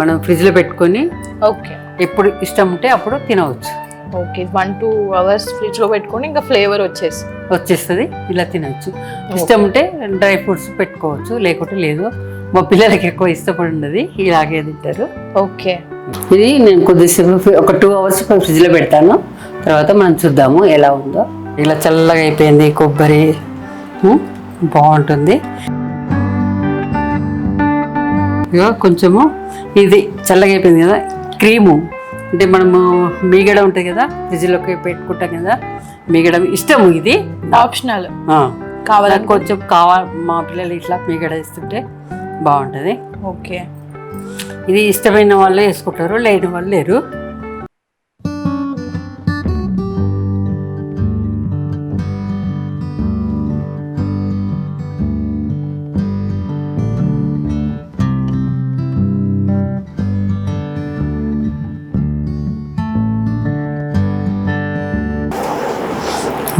మనం ఫ్రిడ్జ్లో పెట్టుకొని ఓకే ఎప్పుడు ఇష్టం ఉంటే అప్పుడు తినవచ్చు. ఓకే 1-2 hours ఫ్రిడ్జ్లో పెట్టుకొని ఇంకా ఫ్లేవర్ వచ్చేస్తుంది, ఇలా తినవచ్చు. ఇష్టం ఉంటే డ్రై ఫ్రూట్స్ పెట్టుకోవచ్చు, లేకుంటే లేదు. మా పిల్లలకి ఎక్కువ ఇష్టపడి ఉన్నది, ఇలాగే తింటారు. ఓకే ఇది నేను కొద్దిసేపు ఒక 2 hours ఫ్రిడ్జ్లో పెడతాను, తర్వాత మనం చూద్దాము ఎలా ఉందో. ఇలా చల్లగా అయిపోయింది కొబ్బరి, బాగుంటుంది. ఇక కొంచెము ఇది చల్లగా అయిపోయింది కదా, క్రీము అంటే మనము మీగడ ఉంటుంది కదా, ఫ్రిడ్జ్లోకి పెట్టుకుంటాం కదా, మీగడ ఇష్టము, ఇది ఆప్షనల్. కావాలని కొంచెం మా పిల్లలు ఇట్లా మీగడ ఇస్తుంటే బాగుంటుంది. ఓకే ఇది ఇష్టమైన వాళ్ళే వేసుకుంటారు, లేని వాళ్ళు లేరు.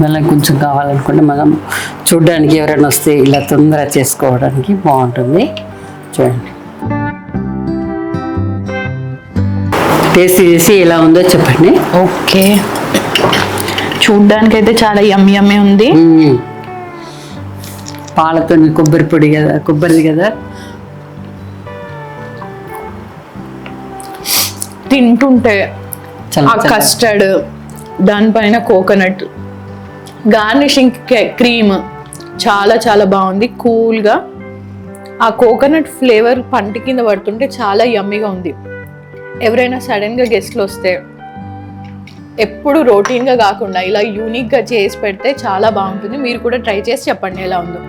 మళ్ళీ కొంచెం కావాలనుకుంటే మనం చూడడానికి ఎవరైనా వస్తే ఇలా తొందరగా చేసుకోవడానికి బాగుంటుంది. చూడండి, టేస్ట్ చేసి ఎలా ఉందో చెప్పండి. ఓకే చూడ్డానికి అయితే చాలా యమ్మీ ఉంది. పాలతో కొబ్బరి పొడి కదా, కొబ్బరిది కదా, తింటుంటే ఆ కస్టర్డ్, దానిపైన కోకోనట్, గార్నిషింగ్ క్రీమ్ చాలా చాలా బాగుంది. కూల్గా ఆ కోకోనట్ ఫ్లేవర్ పంటి కింద పడుతుంటే చాలా యమ్మీగా ఉంది. ఎవరైనా సడన్గా గెస్ట్లు వస్తే ఎప్పుడు రొటీన్గా కాకుండా ఇలా యూనిక్గా చేసి పెడితే చాలా బాగుంటుంది. మీరు కూడా ట్రై చేసి చెప్పండి ఎలా ఉందో.